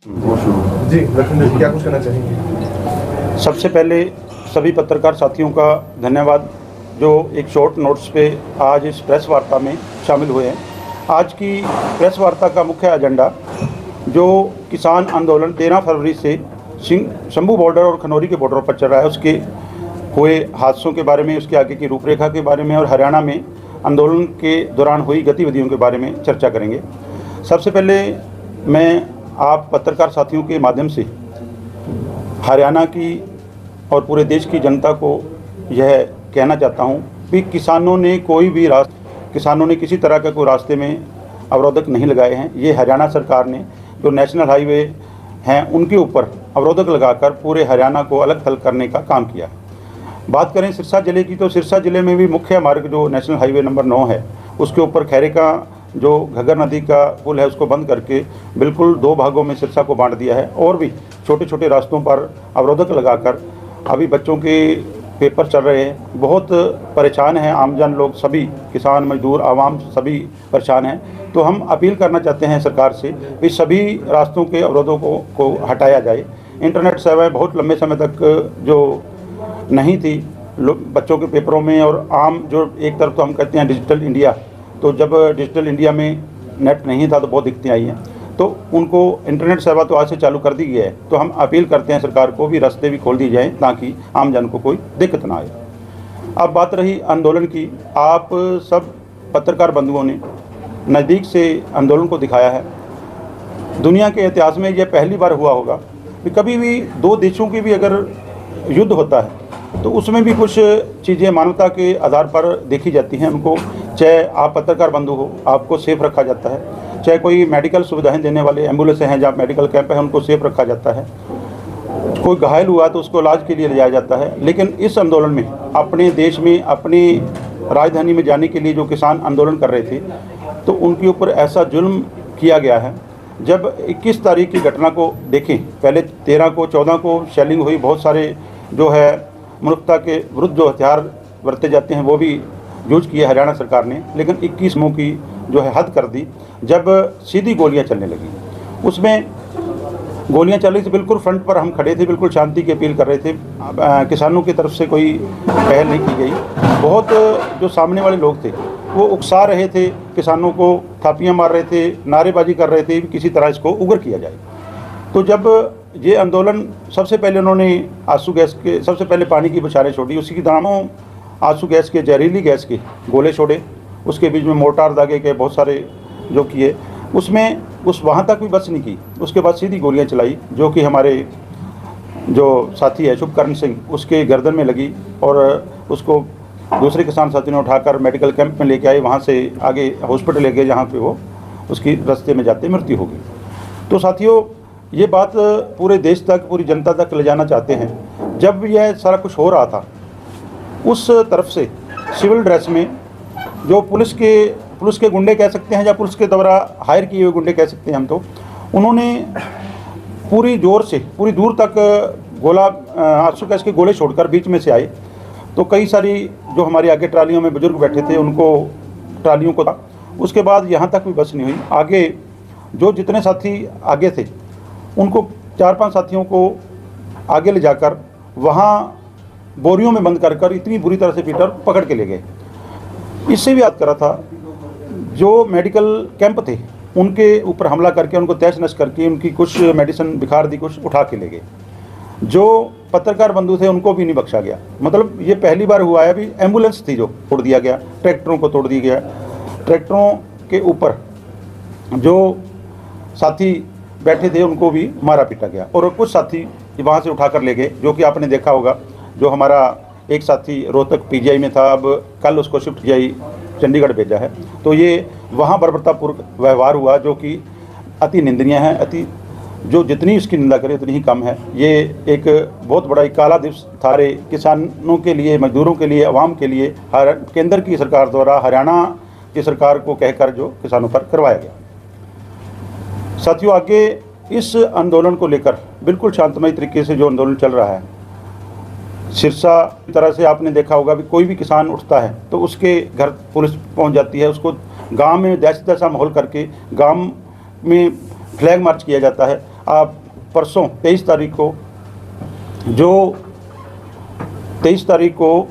जी लखनदेव जी, क्या कुछ कहना चाहेंगे? सबसे पहले सभी पत्रकार साथियों का धन्यवाद जो एक शॉर्ट नोट्स पे आज इस प्रेस वार्ता में शामिल हुए हैं। आज की प्रेस वार्ता का मुख्य एजेंडा जो किसान आंदोलन 13 फरवरी से शंभू बॉर्डर और खनौरी के बॉर्डर पर चल रहा है, उसके हुए हादसों के बारे में, उसके आगे की रूपरेखा के बारे में और हरियाणा में आंदोलन के दौरान हुई गतिविधियों के बारे में चर्चा करेंगे। सबसे पहले मैं आप पत्रकार साथियों के माध्यम से हरियाणा की और पूरे देश की जनता को यह कहना चाहता हूं कि किसानों ने किसी तरह का कोई रास्ते में अवरोधक नहीं लगाए हैं। ये हरियाणा सरकार ने जो नेशनल हाईवे हैं उनके ऊपर अवरोधक लगाकर पूरे हरियाणा को अलग थलग करने का काम किया। बात करें सिरसा जिले की, तो सिरसा जिले में भी मुख्य मार्ग जो नेशनल हाईवे नंबर 9 है उसके ऊपर खैरे का जो घग्गर नदी का पुल है उसको बंद करके बिल्कुल 2 भागों में सिरसा को बांट दिया है और भी छोटे छोटे रास्तों पर अवरोधक लगाकर अभी बच्चों के पेपर चल रहे हैं। बहुत परेशान हैं आमजन लोग, सभी किसान मजदूर आवाम सभी परेशान हैं। तो हम अपील करना चाहते हैं सरकार से कि सभी रास्तों के अवरोधों को हटाया जाए। इंटरनेट सेवाएं बहुत लंबे समय तक जो नहीं थी बच्चों के पेपरों में, और आम जो एक तरफ तो हम कहते हैं डिजिटल इंडिया, तो जब डिजिटल इंडिया में नेट नहीं था तो बहुत दिक्कतें आई हैं। तो उनको इंटरनेट सेवा तो आज से चालू कर दी गई है। तो हम अपील करते हैं सरकार को भी रास्ते भी खोल दिए जाएँ ताकि आम जन को कोई दिक्कत ना आए। अब बात रही आंदोलन की, आप सब पत्रकार बंधुओं ने नज़दीक से आंदोलन को दिखाया है। दुनिया के इतिहास में यह पहली बार हुआ होगा कि कभी भी 2 देशों की भी अगर युद्ध होता है तो उसमें भी कुछ चीज़ें मानवता के आधार पर देखी जाती हैं। उनको, चाहे आप पत्रकार बंधु हो, आपको सेफ रखा जाता है, चाहे कोई मेडिकल सुविधाएं देने वाले एम्बुलेंस हैं जहाँ मेडिकल कैंप है उनको सेफ रखा जाता है, कोई घायल हुआ तो उसको इलाज के लिए ले जाया जाता है। लेकिन इस आंदोलन में अपने देश में अपनी राजधानी में जाने के लिए जो किसान आंदोलन कर रहे थे तो उनके ऊपर ऐसा जुल्म किया गया है। जब 21 तारीख की घटना को देखें, पहले 13 को 14 को शेलिंग हुई, बहुत सारे जो है मनुष्यता के विरुद्ध जो हथियार बरते जाते हैं वो भी यूज किए हरियाणा सरकार ने, लेकिन 21 मुँह की जो है हद कर दी। जब सीधी गोलियां चलने लगी, उसमें गोलियां चल रही थी, बिल्कुल फ्रंट पर हम खड़े थे, बिल्कुल शांति की अपील कर रहे थे। किसानों की तरफ से कोई पहल नहीं की गई। बहुत जो सामने वाले लोग थे वो उकसा रहे थे, किसानों को थापियाँ मार रहे थे, नारेबाजी कर रहे थे कि किसी तरह इसको उग्र किया जाए। तो जब ये आंदोलन सबसे पहले उन्होंने आंसू गैस के, सबसे पहले पानी की बौछारें छोड़ी, उसी की दामों आंसू गैस के, जहरीली गैस के गोले छोड़े, उसके बीच में मोर्टार दागे के बहुत सारे जो किए, उसमें वहाँ तक भी बस नहीं की। उसके बाद सीधी गोलियां चलाई जो कि हमारे जो साथी है शुभकर्ण सिंह, उसके गर्दन में लगी और उसको दूसरे किसान साथी ने उठाकर मेडिकल कैंप में लेके आए, वहाँ से आगे हॉस्पिटल ले गए जहाँ पे वो उसकी रास्ते में जाते मृत्यु हो गई। तो साथियों, ये बात पूरे देश तक, पूरी जनता तक ले जाना चाहते हैं। जब यह सारा कुछ हो रहा था उस तरफ से सिविल ड्रेस में जो पुलिस के गुंडे कह सकते हैं या पुलिस के द्वारा हायर किए हुए गुंडे कह सकते हैं हम, तो उन्होंने पूरी जोर से पूरी दूर तक आंसू गैस के गोले छोड़कर बीच में से आए। तो कई सारी जो हमारे आगे ट्रालियों में बुजुर्ग बैठे थे उनको ट्रालियों को था। उसके बाद यहाँ तक भी बस नहीं हुई, आगे जो जितने साथी आगे थे उनको 4-5 साथियों को आगे ले जाकर वहाँ बोरियों में बंद कर इतनी बुरी तरह से पीटर पकड़ के ले गए। इससे भी याद करा था जो मेडिकल कैंप थे उनके ऊपर हमला करके उनको तहस नश करके उनकी कुछ मेडिसिन बुखार दी कुछ उठा के ले गए। जो पत्रकार बंधु थे उनको भी नहीं बख्शा गया। मतलब ये पहली बार हुआ है। अभी एम्बुलेंस थी जो तोड़ दिया गया, ट्रैक्टरों को तोड़ दिया गया, ट्रैक्टरों के ऊपर जो साथी बैठे थे उनको भी मारा पीटा गया और कुछ साथी वहाँ से उठाकर ले गए। जो कि आपने देखा होगा, जो हमारा एक साथी रोहतक पीजीआई में था, अब कल उसको शिफ्ट पीजीआई चंडीगढ़ भेजा है। तो ये वहाँ बर्बरतापूर्वक व्यवहार हुआ जो कि अति निंदनीय है। जो जितनी इसकी निंदा करे उतनी ही कम है। ये एक बहुत बड़ा एक काला दिवस था किसानों के लिए, मजदूरों के लिए, आवाम के लिए, केंद्र की सरकार द्वारा हरियाणा की सरकार को कहकर जो किसानों पर करवाया गया। साथियों, आगे इस आंदोलन को लेकर बिल्कुल शांतमय तरीके से जो आंदोलन चल रहा है, सिरसा की तरह से आपने देखा होगा भी कोई भी किसान उठता है तो उसके घर पुलिस पहुंच जाती है, उसको गांव में दहशत जैसा माहौल करके गांव में फ्लैग मार्च किया जाता है। आप परसों 23 तारीख को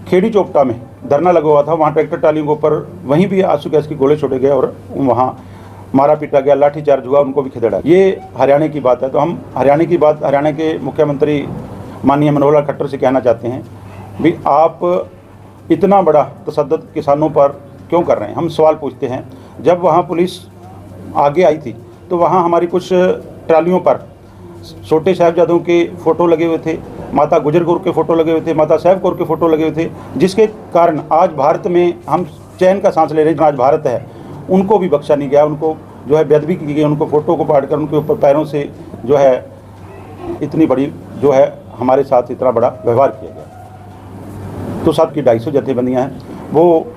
खेड़ी चोपटा में धरना लगा हुआ था, वहाँ ट्रैक्टर ट्रालियों के ऊपर वहीं भी आंसू गैस के गोले छोड़े गए और वहाँ मारा पीटा गया, लाठीचार्ज हुआ, उनको भी खदेड़ा। ये हरियाणा की बात है। तो हम हरियाणा के मुख्यमंत्री माननीय मनोहर लाल खट्टर से कहना चाहते हैं भी आप इतना बड़ा तशद्दुद किसानों पर क्यों कर रहे हैं। हम सवाल पूछते हैं, जब वहाँ पुलिस आगे आई थी तो वहाँ हमारी कुछ ट्रालियों पर छोटे साहिबजादों के फ़ोटो लगे हुए थे, माता गुजर कौर के फ़ोटो लगे हुए थे, माता साहब कौर के फ़ोटो लगे हुए थे, जिसके कारण आज भारत में हम चैन का सांस ले रहे हैं। आज भारत है, उनको भी बख्शा नहीं गया, उनको जो है बेअदबी की गई, उनको फ़ोटो को पाट कर उनके ऊपर पैरों से जो है इतनी बड़ी जो है हमारे साथ इतना बड़ा व्यवहार किया गया। तो साहब की 250 जथेबंदियाँ हैं, वो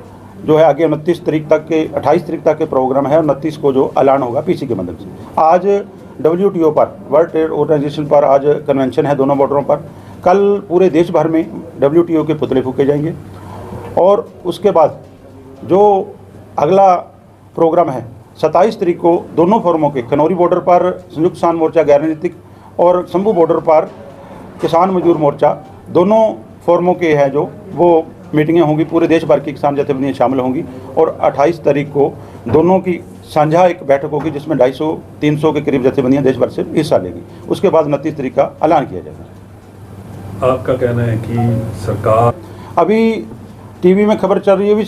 जो है आगे 28 तारीख तक के प्रोग्राम है और 29 को जो ऐलान होगा पीसी के मदद से। आज WTO पर, वर्ल्ड ट्रेड ऑर्गेनाइजेशन पर आज कन्वेंशन है दोनों बॉर्डरों पर। कल पूरे देश भर में WTO के पुतले फूके जाएंगे और उसके बाद जो अगला प्रोग्राम है 27 तारीख को दोनों फोरमों के, खनौरी बॉर्डर पर संयुक्त किसान मोर्चा गैर राजनीतिक और शंभू बॉर्डर पर किसान मजदूर मोर्चा, दोनों फोरमों के हैं जो वो मीटिंगें होंगी, पूरे देश भर की किसान जथेबंदियाँ शामिल होंगी। और 28 तारीख को दोनों की साझा एक बैठक होगी जिसमें 250-300 के करीब जथेबंदियाँ देश भर से हिस्सा लेंगी। उसके बाद 29 तारीख का ऐलान किया जाएगा। आपका कहना है कि सरकार, अभी टीवी में खबर चल रही है भी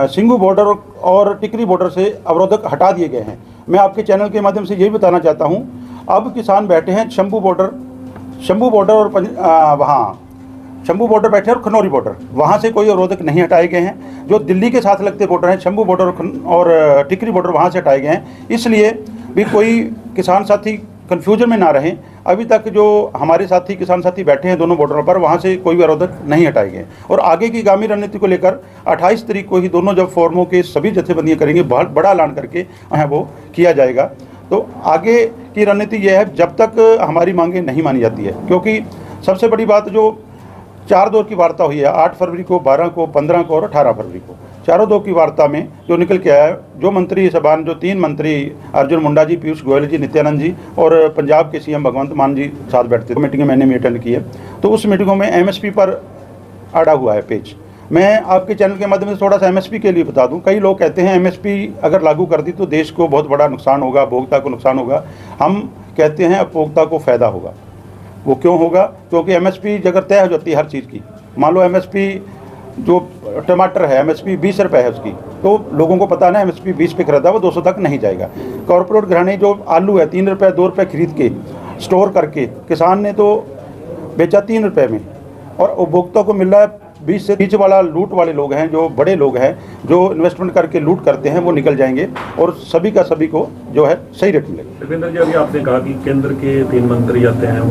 सिंघू बॉर्डर और टिकरी बॉर्डर से अवरोधक हटा दिए गए हैं। मैं आपके चैनल के माध्यम से यही बताना चाहता हूँ, अब किसान बैठे हैं शंभू बॉर्डर और वहाँ शंभू बॉर्डर बैठे और खनौरी बॉर्डर, वहाँ से कोई अवरोधक नहीं हटाए गए हैं। जो दिल्ली के साथ लगते बॉर्डर हैं, शंभू बॉर्डर और टिकरी बॉर्डर, वहाँ से हटाए गए हैं। इसलिए भी कोई किसान साथी कन्फ्यूजन में ना रहें, अभी तक जो हमारे साथी किसान साथी बैठे हैं दोनों बॉर्डरों पर, वहाँ से कोई भी अवरोधक नहीं हटाए गए। और आगे की आगामी रणनीति को लेकर 28 तारीख को ही दोनों जब फोरमों के सभी जथेबंदियाँ करेंगे, बहुत बड़ा ऐलान करके वो किया जाएगा। तो आगे की रणनीति यह है, जब तक हमारी मांगें नहीं मानी जाती है, क्योंकि सबसे बड़ी बात जो 4 दौर की वार्ता हुई है, 8 फरवरी को, 12 को, 15 को और 18 फरवरी को, चारों दौर की वार्ता में जो निकल के आया है, जो मंत्री सभान, जो 3 मंत्री अर्जुन मुंडा जी, पीयूष गोयल जी, नित्यानंद जी और पंजाब के CM भगवंत मान जी साथ बैठते थे। मीटिंगें मैंने भी अटेंड की है। तो उस मीटिंगों में MSP पर अड़ा हुआ है पेज। मैं आपके चैनल के माध्यम से थोड़ा सा MSP के लिए बता दूं। कई लोग कहते हैं MSP अगर लागू कर दी तो देश को बहुत बड़ा नुकसान होगा, उपभोक्ता को नुकसान होगा। हम कहते हैं उपभोक्ता को फ़ायदा होगा। वो क्यों होगा? क्योंकि MSP अगर तय हो जाती है हर चीज़ की, मान लो MSP जो टमाटर है MSP 20 रुपये है उसकी, तो लोगों को पता ना MSP 20 पे खरीदा वो 200 तक नहीं जाएगा। कॉर्पोरेट घराने जो आलू है 3 रुपये 2 रुपये खरीद के स्टोर करके किसान ने तो बेचा 3 रुपये में, और उपभोक्ता को मिल रहा है 20 से 30 वाला। लूट वाले लोग हैं, जो बड़े लोग हैं, जो इन्वेस्टमेंट करके लूट करते हैं, वो निकल जाएंगे और सभी का सभी को जो है सही रेट मिलेगा। दीपेंद्र जी, अभी आपने कहा कि केंद्र के 3 मंत्री आते हैं,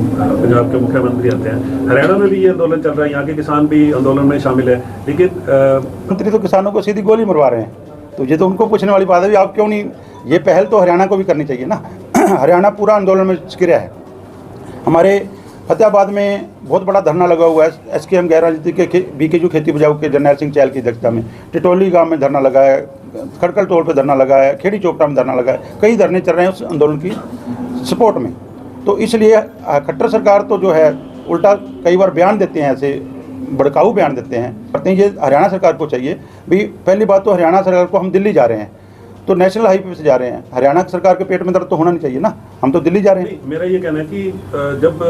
पंजाब के मुख्यमंत्री आते हैं, हरियाणा में भी ये आंदोलन चल रहा है, यहाँ के किसान भी आंदोलन में शामिल है, लेकिन मंत्री तो किसानों को सीधी गोली मरवा रहे हैं। तो ये तो उनको पूछने वाली बात है भी आप क्यों नहीं, ये पहल तो हरियाणा को भी करनी चाहिए ना। हरियाणा पूरा आंदोलन में गिरा है। हमारे फतेहाबाद में बहुत बड़ा धरना लगा हुआ है SKM गैर राजनीतिक के BKU खेती बचाओ के जरनैल सिंह चहल की अध्यक्षता में। टिटोली गांव में धरना लगा है, खड़कल टोल पे धरना लगा है, खेड़ी चोपटा में धरना लगा है। कई धरने चल रहे हैं उस आंदोलन की सपोर्ट में। तो इसलिए खट्टर सरकार तो जो है उल्टा कई बार बयान देते हैं, ऐसे भड़काऊ बयान देते हैं, करते हैं। ये हरियाणा सरकार को चाहिए भी, पहली बात तो हरियाणा सरकार को, हम दिल्ली जा रहे हैं तो नेशनल हाईवे से जा रहे हैं, हरियाणा सरकार के पेट में दर्द तो होना नहीं चाहिए ना, हम तो दिल्ली जा रहे हैं। मेरा ये कहना है कि जब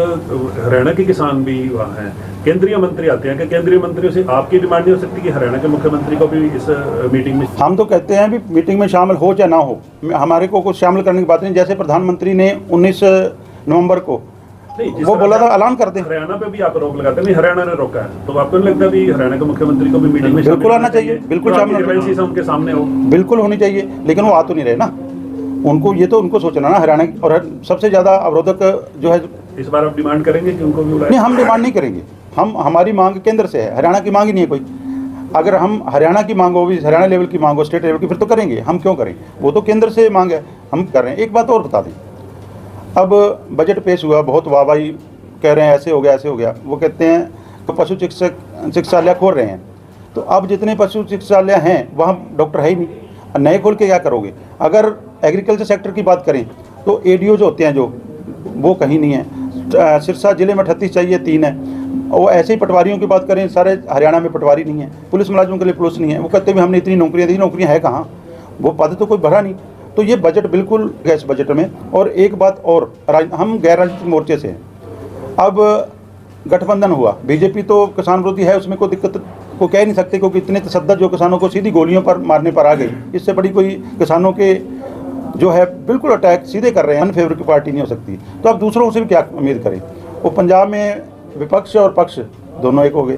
हरियाणा के किसान भी वहाँ हैं, केंद्रीय मंत्री आते हैं, कि केंद्रीय मंत्रियों से आपकी डिमांड नहीं हो सकती कि हरियाणा के मुख्यमंत्री को भी इस मीटिंग में? हम तो कहते हैं भी मीटिंग में शामिल हो या ना हो, हमारे को कुछ शामिल करने की बात नहीं। जैसे प्रधानमंत्री ने 19 नवंबर को वो बोला था ऐलान कर दें, हरियाणा पे भी आप रोक लगाते हैं, हरियाणा ने रोका है, तो आपको नहीं लगता भी हरियाणा के मुख्यमंत्री को भी मीटिंग में बिल्कुल आना चाहिए? बिल्कुल शामिल उनके सामने हो, बिल्कुल होनी चाहिए, लेकिन वो आ तो नहीं रहे ना। उनको ये तो उनको सोचना ना हरियाणा की। और सबसे ज़्यादा अवरोधक जो है, इस बार आप डिमांड करेंगे कि उनको भी बुलाएं? नहीं, हम डिमांड नहीं करेंगे। हमारी मांग केंद्र से है, हरियाणा की मांग ही नहीं है कोई। अगर हम हरियाणा की मांग हो, भी हरियाणा लेवल की मांग हो, स्टेट लेवल की, फिर तो करेंगे। हम क्यों करें? वो तो केंद्र से मांग है, हम कर रहे हैं। एक बात और बता दें, अब बजट पेश हुआ, बहुत वाहवाही कह रहे हैं ऐसे हो गया ऐसे हो गया। वो कहते हैं तो पशु चिकित्सालय खोल रहे हैं, तो अब जितने पशु चिकित्सालय हैं वहाँ डॉक्टर है ही नहीं, नए खोल के क्या करोगे? अगर एग्रीकल्चर सेक्टर की बात करें तो एडीओ जो होते हैं जो वो कहीं नहीं है। सिरसा जिले में 38 चाहिए, 3 है। और ऐसे ही पटवारियों की बात करें, सारे हरियाणा में पटवारी नहीं है। पुलिस मुलाजिमों के लिए पुलिस नहीं है। वो कहते भी हमने इतनी नौकरियाँ दी, नौकरियाँ है कहाँ? वो पद तो कोई भरा नहीं। तो ये बजट बिल्कुल गैस बजट में। और एक बात और, हम गैर राजनीतिक मोर्चे से हैं। अब गठबंधन हुआ, बीजेपी तो किसान विरोधी है, उसमें कोई दिक्कत को कह नहीं सकते, क्योंकि इतने तशद्दुद जो किसानों को सीधी गोलियों पर मारने पर आ गई, इससे बड़ी कोई किसानों के जो है बिल्कुल अटैक सीधे कर रहे हैं, अनफेवर की पार्टी नहीं हो सकती। तो अब दूसरों से भी क्या उम्मीद करें? वो पंजाब में विपक्ष और पक्ष दोनों एक हो गए।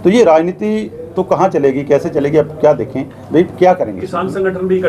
तो ये राजनीति तो कहाँ चलेगी, कैसे चलेगी, अब क्या देखें भाई, क्या करेंगे? किसान संगठन भी